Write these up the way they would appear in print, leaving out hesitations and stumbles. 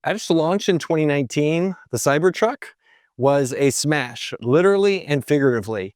At its launch in 2019, the Cybertruck was a smash, literally and figuratively.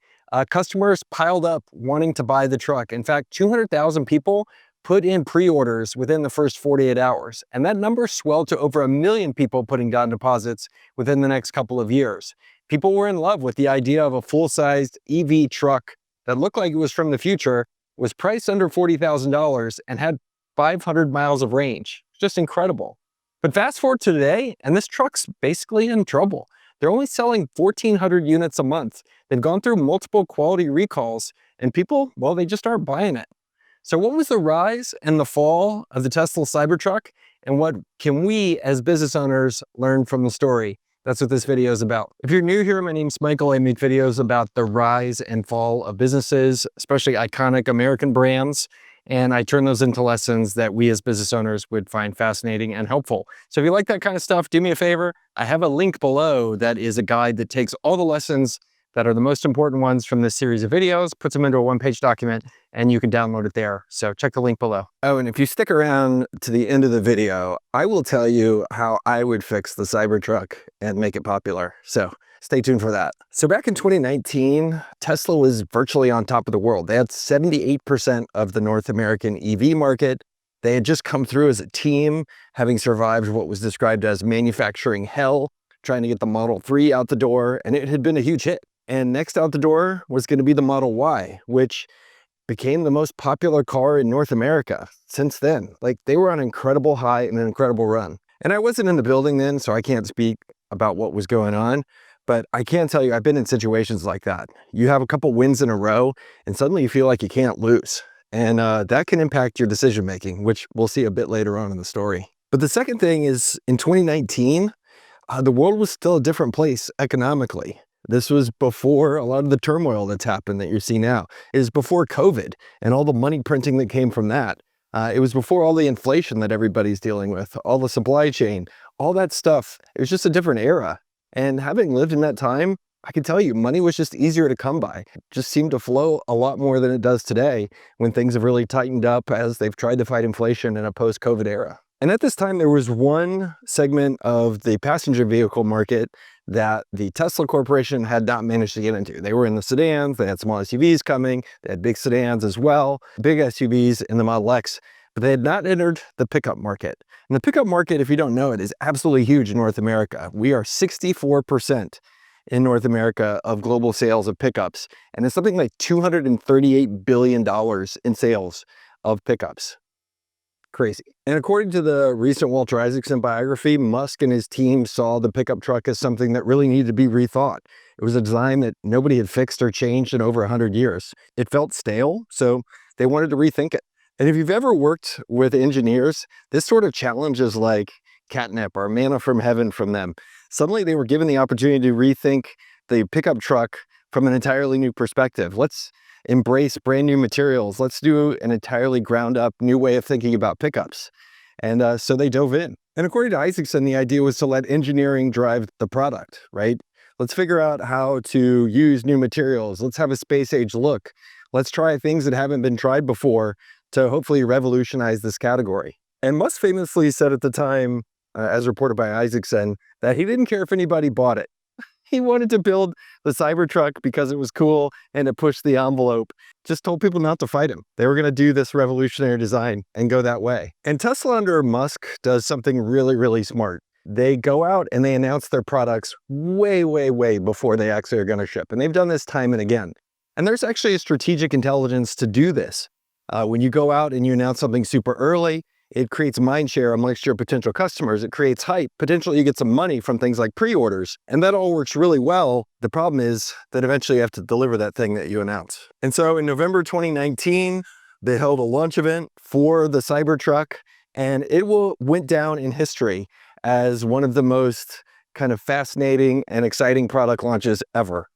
Customers piled up wanting to buy the truck. In fact, 200,000 people put in pre-orders within the first 48 hours. And that number swelled to over 1 million people putting down deposits within the next couple of years. People were in love with the idea of a full-sized EV truck that looked like it was from the future, was priced under $40,000, and had 500 miles of range. Just incredible. But fast forward to today, and this truck's basically in trouble. They're only selling 1,400 units a month. They've gone through multiple quality recalls, and people, well, they just aren't buying it. So what was the rise and the fall of the Tesla Cybertruck, and what can we as business owners learn from the story? That's what this video is about. If you're new here, my name's Michael. I make videos about the rise and fall of businesses, especially iconic American brands, and I turn those into lessons that we as business owners would find fascinating and helpful. So if you like that kind of stuff, do me a favor. I have a link below that is a guide that takes all the lessons that are the most important ones from this series of videos, puts them into a one-page document, and you can download it there. So check the link below. Oh, and if you stick around to the end of the video, I will tell you how I would fix the Cybertruck and make it popular. So stay tuned for that. So back in 2019, Tesla was virtually on top of the world. They had 78% of the North American EV market. They had just come through as a team, having survived what was described as manufacturing hell, trying to get the Model 3 out the door, and it had been a huge hit. And next out the door was going to be the Model Y, which became the most popular car in North America since then. Like, they were on an incredible high and an incredible run. And I wasn't in the building then, so I can't speak about what was going on. But I can tell you, I've been in situations like that. You have a couple wins in a row, and suddenly you feel like you can't lose. And that can impact your decision-making, which we'll see a bit later on in the story. But the second thing is, in 2019, the world was still a different place economically. This was before a lot of the turmoil that's happened that you see now. It was before COVID and all the money printing that came from that. It was before all the inflation that everybody's dealing with, all the supply chain, all that stuff. It was just a different era. And having lived in that time, I can tell you, money was just easier to come by. It just seemed to flow a lot more than it does today when things have really tightened up as they've tried to fight inflation in a post-COVID era. And at this time, there was one segment of the passenger vehicle market that the Tesla Corporation had not managed to get into. They were in the sedans, they had small SUVs coming, they had big sedans as well, big SUVs in the Model X, but they had not entered the pickup market. And the pickup market, if you don't know it, is absolutely huge in North America. We are 64% in North America of global sales of pickups, and it's something like $238 billion in sales of pickups. Crazy. And according to the recent Walter Isaacson biography, Musk and his team saw the pickup truck as something that really needed to be rethought. It was a design that nobody had fixed or changed in over 100 years. It felt stale, so they wanted to rethink it. And if you've ever worked with engineers, this sort of challenge is like catnip or manna from heaven from them. Suddenly they were given the opportunity to rethink the pickup truck from an entirely new perspective. Let's embrace brand new materials. Let's do an entirely ground up new way of thinking about pickups. And so they dove in. And according to Isaacson, the idea was to let engineering drive the product, right? Let's figure out how to use new materials. Let's have a space age look. Let's try things that haven't been tried before to hopefully revolutionize this category. And Musk famously said at the time, as reported by Isaacson, that he didn't care if anybody bought it. He wanted to build the Cybertruck because it was cool and it pushed the envelope. Just told people not to fight him. They were going to do this revolutionary design and go that way. And Tesla under Musk does something really, really smart. They go out and they announce their products way, way, way before they actually are going to ship. And they've done this time and again. And there's actually a strategic intelligence to do this. When you go out and you announce something super early, it creates mind share amongst your potential customers. It creates hype. Potentially you get some money from things like pre-orders. And that all works really well. The problem is that eventually you have to deliver that thing that you announce. And so in November 2019, they held a launch event for the Cybertruck, and it went down in history as one of the most kind of fascinating and exciting product launches ever.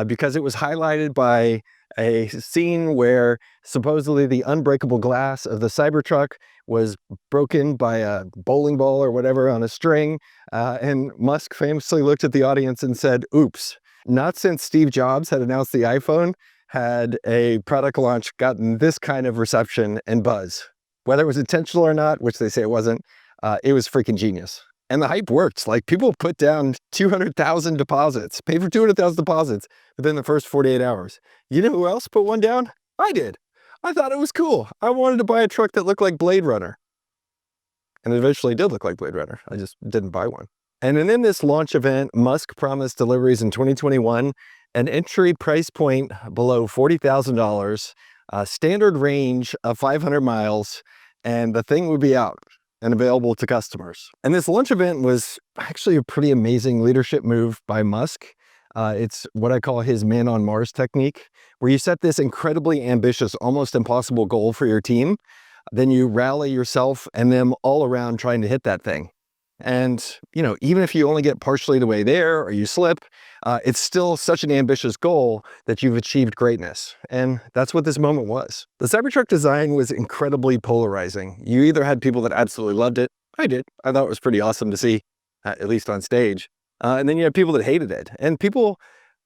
Because it was highlighted by a scene where supposedly the unbreakable glass of the Cybertruck was broken by a bowling ball or whatever on a string. And Musk famously looked at the audience and said, oops. Not since Steve Jobs had announced the iPhone had a product launch gotten this kind of reception and buzz. Whether it was intentional or not, which they say it wasn't, it was freaking genius. And the hype worked. Like, people put down 200,000 deposits, paid for 200,000 deposits within the first 48 hours. You know who else put one down? I did. I thought it was cool. I wanted to buy a truck that looked like Blade Runner. And it eventually did look like Blade Runner. I just didn't buy one. And then in this launch event, Musk promised deliveries in 2021, an entry price point below $40,000, a standard range of 500 miles, and the thing would be out and available to customers. And this launch event was actually a pretty amazing leadership move by Musk. It's what I call his man on Mars technique, where you set this incredibly ambitious, almost impossible goal for your team. Then you rally yourself and them all around trying to hit that thing. And, you know, even if you only get partially the way there or you slip, it's still such an ambitious goal that you've achieved greatness. And that's what this moment was. The Cybertruck design was incredibly polarizing. You either had people that absolutely loved it. I did. I thought it was pretty awesome to see, at least on stage. And then you had people that hated it. And people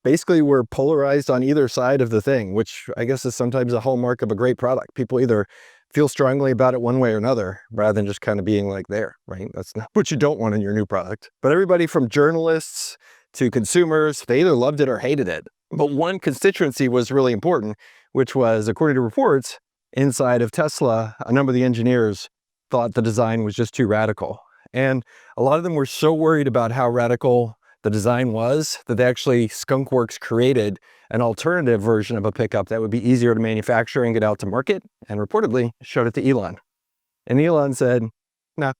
basically were polarized on either side of the thing, which I guess is sometimes a hallmark of a great product. People either feel strongly about it one way or another, rather than just kind of being like there, right? That's not what you don't want in your new product. But everybody from journalists to consumers, they either loved it or hated it. But one constituency was really important, which was, according to reports, inside of Tesla, a number of the engineers thought the design was just too radical. And a lot of them were so worried about how radical the design was that they actually, skunkworks created an alternative version of a pickup that would be easier to manufacture and get out to market, and reportedly showed it to Elon. And Elon said, nah,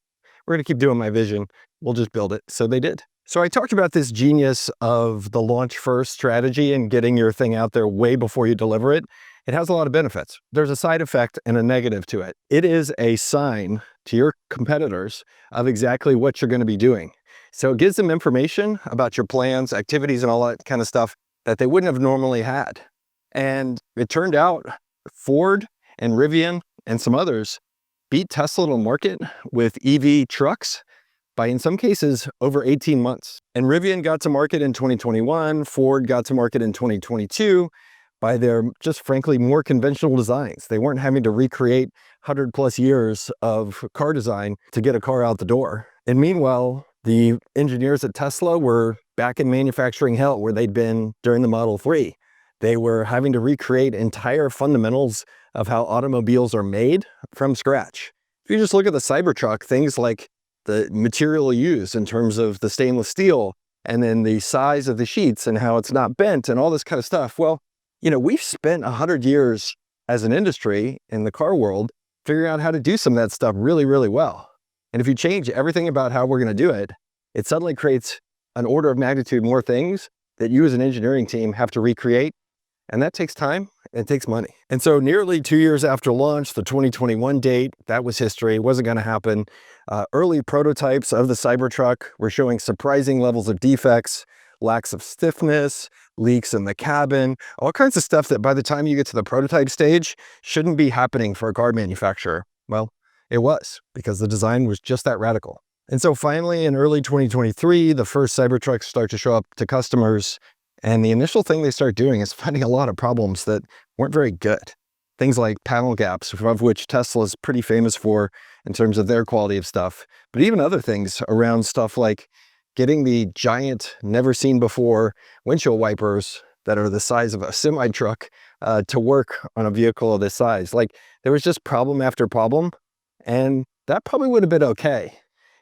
we're going to keep doing my vision. We'll just build it. So they did. So I talked about this genius of the launch first strategy and getting your thing out there way before you deliver it. It has a lot of benefits. There's a side effect and a negative to it. It is a sign to your competitors of exactly what you're going to be doing. So it gives them information about your plans, activities, and all that kind of stuff that they wouldn't have normally had. And it turned out Ford and Rivian and some others beat Tesla to market with EV trucks by, in some cases, over 18 months. And Rivian got to market in 2021, Ford got to market in 2022 by their, just frankly, more conventional designs. They weren't having to recreate 100+ years of car design to get a car out the door. And meanwhile, the engineers at Tesla were back in manufacturing hell where they'd been during the Model 3. They were having to recreate entire fundamentals of how automobiles are made from scratch. If you just look at the Cybertruck, things like the material used in terms of the stainless steel, and then the size of the sheets and how it's not bent and all this kind of stuff. Well, you know, we've spent 100 years as an industry in the car world figuring out how to do some of that stuff really, really well. And if you change everything about how we're going to do it, it suddenly creates an order of magnitude more things that you as an engineering team have to recreate. And that takes time and it takes money. And so nearly 2 years after launch, the 2021 date, that was history. It wasn't going to happen. Early prototypes of the Cybertruck were showing surprising levels of defects, lacks of stiffness, leaks in the cabin, all kinds of stuff that by the time you get to the prototype stage shouldn't be happening for a car manufacturer. Well, it was, because the design was just that radical. And so finally, in early 2023, the first Cybertrucks start to show up to customers. And the initial thing they start doing is finding a lot of problems that weren't very good. Things like panel gaps, of which Tesla is pretty famous for in terms of their quality of stuff. But even other things around stuff like getting the giant, never seen before windshield wipers that are the size of a semi-truck to work on a vehicle of this size. Like, there was just problem after problem. And that probably would have been okay,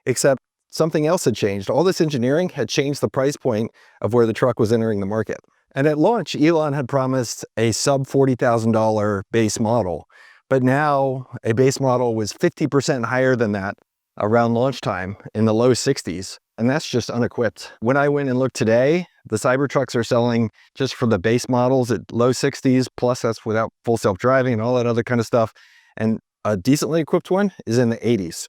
except something else had changed. All this engineering had changed the price point of where the truck was entering the market. And at launch, Elon had promised a sub $40,000 base model, but now a base model was 50% higher than that around launch time, in the low 60s. And that's just unequipped. When I went and looked today, the Cybertrucks are selling just for the base models at low 60s, plus that's without full self-driving and all that other kind of stuff. And a decently equipped one is in the 80s.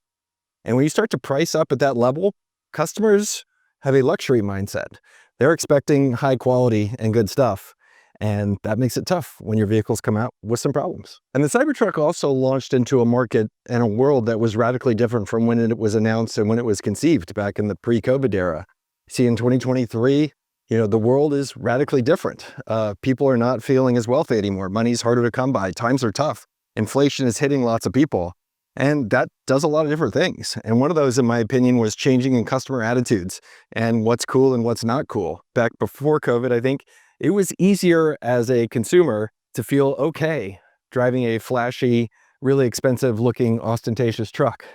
And when you start to price up at that level, customers have a luxury mindset. They're expecting high quality and good stuff. And that makes it tough when your vehicles come out with some problems. And the Cybertruck also launched into a market and a world that was radically different from when it was announced and when it was conceived back in the pre-COVID era. See, in 2023, you know, the world is radically different. People are not feeling as wealthy anymore. Money's harder to come by. Times are tough. Inflation is hitting lots of people. And that does a lot of different things. And one of those, in my opinion, was changing in customer attitudes and what's cool and what's not cool. Back before COVID, I think it was easier as a consumer to feel okay driving a flashy, really expensive looking, ostentatious truck.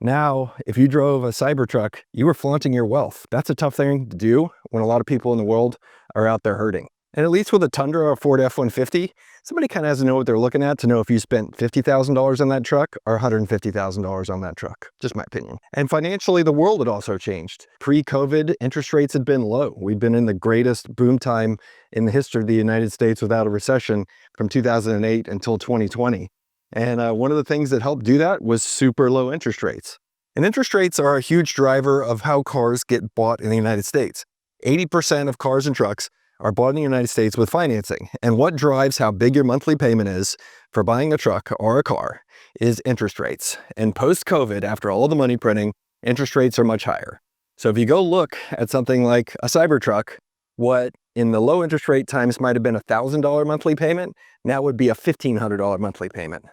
Now, if you drove a Cybertruck, you were flaunting your wealth. That's a tough thing to do when a lot of people in the world are out there hurting. And at least with a Tundra or Ford F-150, somebody kind of has to know what they're looking at to know if you spent $50,000 on that truck or $150,000 on that truck. Just my opinion. And financially, the world had also changed. Pre-COVID, interest rates had been low. We'd been in the greatest boom time in the history of the United States without a recession from 2008 until 2020. And one of the things that helped do that was super low interest rates. And interest rates are a huge driver of how cars get bought in the United States. 80% of cars and trucks are bought in the United States with financing. And what drives how big your monthly payment is for buying a truck or a car is interest rates. And post-COVID, after all the money printing, interest rates are much higher. So if you go look at something like a Cybertruck, what in the low interest rate times might have been a $1,000 monthly payment, now would be a $1,500 monthly payment.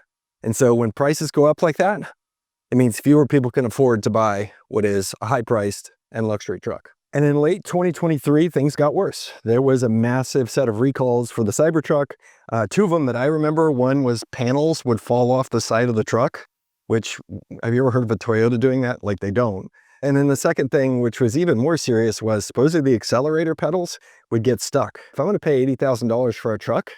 And so when prices go up like that, it means fewer people can afford to buy what is a high-priced and luxury truck. And in late 2023, things got worse. There was a massive set of recalls for the Cybertruck. Two of them that I remember, one was panels would fall off the side of the truck, which, have you ever heard of a Toyota doing that? Like, they don't. And then the second thing, which was even more serious, was supposedly the accelerator pedals would get stuck. If I'm going to pay $80,000 for a truck,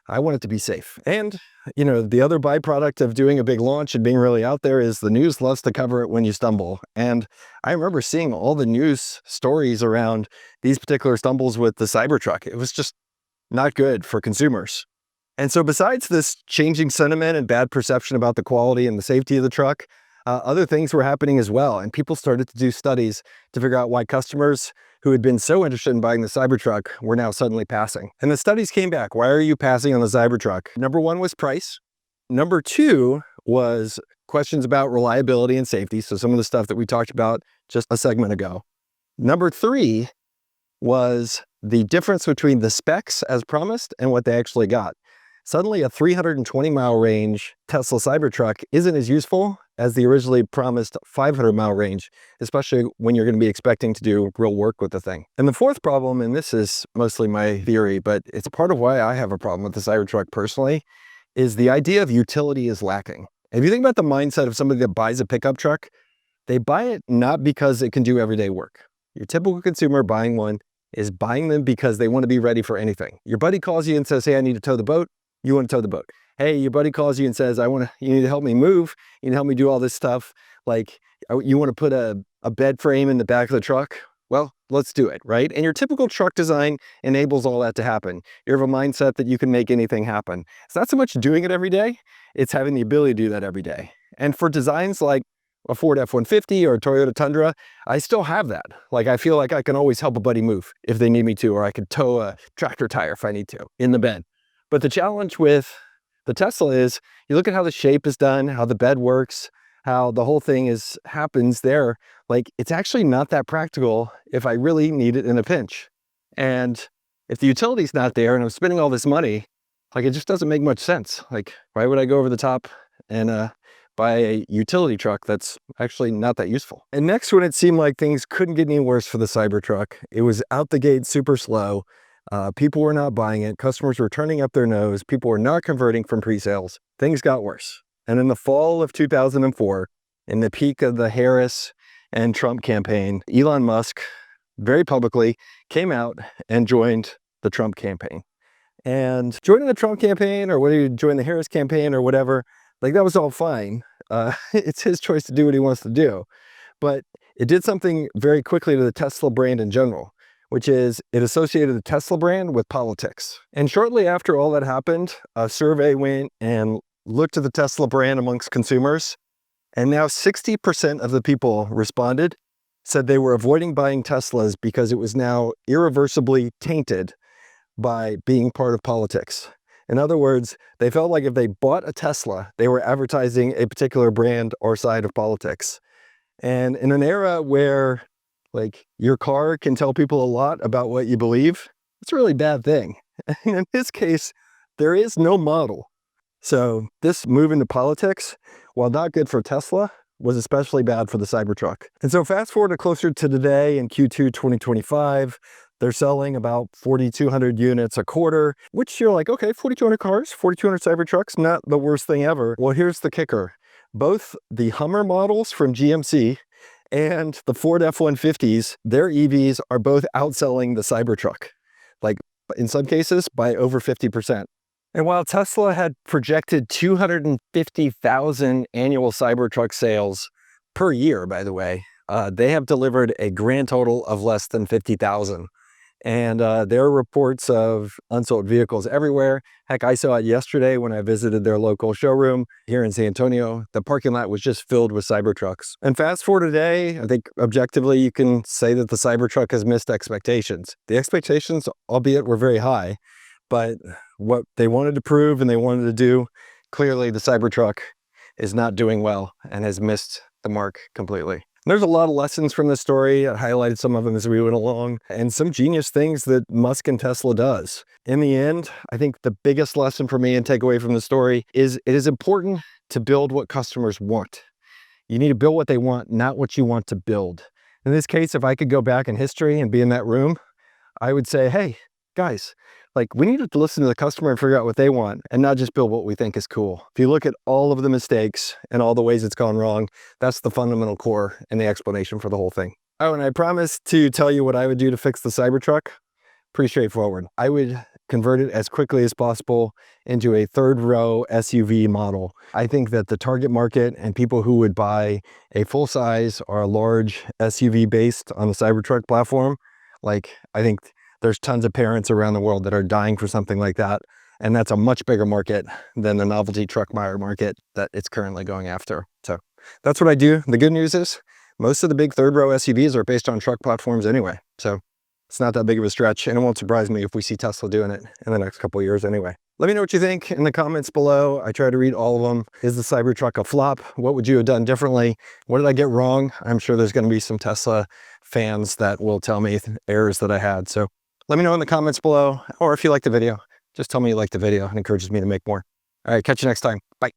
I want it to be safe. And, you know, the other byproduct of doing a big launch and being really out there is the news loves to cover it when you stumble. And I remember seeing all the news stories around these particular stumbles with the Cybertruck. It was just not good for consumers. And so besides this changing sentiment and bad perception about the quality and the safety of the truck, other things were happening as well. And people started to do studies to figure out why customers who had been so interested in buying the Cybertruck were now suddenly passing. And the studies came back. Why are you passing on the Cybertruck? Number one was price. Number two was questions about reliability and safety. So some of the stuff that we talked about just a segment ago. Number three was the difference between the specs as promised and what they actually got. Suddenly a 320-mile range Tesla Cybertruck isn't as useful as the originally promised 500-mile range, especially when you're going to be expecting to do real work with the thing. And the fourth problem, and this is mostly my theory, but it's part of why I have a problem with the Cybertruck personally, is the idea of utility is lacking. If you think about the mindset of somebody that buys a pickup truck, they buy it not because it can do everyday work. Your typical consumer buying one is buying them because they want to be ready for anything. Your buddy calls you and says, hey, I need to tow the boat. You want to tow the boat. Hey, your buddy calls you and says, you need to help me move. You need to help me do all this stuff. Like, you want to put a bed frame in the back of the truck. Well, let's do it, right? And your typical truck design enables all that to happen. You have a mindset that you can make anything happen. It's not so much doing it every day, it's having the ability to do that every day. And for designs like a Ford F-150 or a Toyota Tundra, I still have that. Like, I feel like I can always help a buddy move if they need me to, or I could tow a tractor tire if I need to in the bed. But the challenge with the Tesla is you look at how the shape is done, how the bed works, how the whole thing happens there. Like, it's actually not that practical if I really need it in a pinch. And if the utility's not there and I'm spending all this money, like, it just doesn't make much sense. Like, why would I go over the top and buy a utility truck that's actually not that useful? And next, when it seemed like things couldn't get any worse for the Cybertruck, it was out the gate super slow. People were not buying it. Customers were turning up their nose. People were not converting from pre-sales. Things got worse. And in the fall of 2004, in the peak of the Harris and Trump campaign, Elon Musk very publicly came out and joined the Trump campaign. And joining the Trump campaign, or whether you join the Harris campaign or whatever, like, that was all fine. It's his choice to do what he wants to do. But it did something very quickly to the Tesla brand in general, which is it associated the Tesla brand with politics. And shortly after all that happened, a survey went and looked at the Tesla brand amongst consumers, and now 60% of the people responded, said they were avoiding buying Teslas because it was now irreversibly tainted by being part of politics. In other words, they felt like if they bought a Tesla, they were advertising a particular brand or side of politics. And in an era where, like, your car can tell people a lot about what you believe, it's a really bad thing. And in this case, there is no model. So this move into politics while not good for Tesla, was especially bad for the Cybertruck. And so fast forward to closer to today in Q2 2025, they're selling about 4,200 units a quarter, which you're like, okay, 4,200 cars, 4,200 Cybertrucks, not the worst thing ever. Well, here's the kicker. Both the Hummer models from GMC and the Ford F-150s, their EVs are both outselling the Cybertruck, like in some cases by over 50%. And while Tesla had projected 250,000 annual Cybertruck sales per year, by the way, they have delivered a grand total of less than 50,000. And there are reports of unsold vehicles everywhere. Heck, I saw it yesterday when I visited their local showroom here in San Antonio. The parking lot was just filled with Cybertrucks. And fast forward today, I think objectively you can say that the Cybertruck has missed expectations. The expectations, albeit, were very high, but what they wanted to prove and they wanted to do, clearly the Cybertruck is not doing well and has missed the mark completely. There's a lot of lessons from this story. I highlighted some of them as we went along, and some genius things that Musk and Tesla does. In the end, I think the biggest lesson for me and takeaway from the story is it is important to build what customers want. You need to build what they want, not what you want to build. In this case, if I could go back in history and be in that room, I would say, hey, guys, like, we need to listen to the customer and figure out what they want and not just build what we think is cool. If you look at all of the mistakes and all the ways it's gone wrong, that's the fundamental core and the explanation for the whole thing. Oh, and I promised to tell you what I would do to fix the Cybertruck. Pretty straightforward. I would convert it as quickly as possible into a third row SUV model. I think that the target market and people who would buy a full size or a large SUV based on the Cybertruck platform, like, I think there's tons of parents around the world that are dying for something like that. And that's a much bigger market than the novelty truck buyer market that it's currently going after. So that's what I do. The good news is most of the big third row SUVs are based on truck platforms anyway. So it's not that big of a stretch, and it won't surprise me if we see Tesla doing it in the next couple of years anyway. Let me know what you think in the comments below. I try to read all of them. Is the Cybertruck a flop? What would you have done differently? What did I get wrong? I'm sure there's going to be some Tesla fans that will tell me errors that I had. So let me know in the comments below, or if you liked the video, just tell me you liked the video. It encourages me to make more. All right, catch you next time. Bye.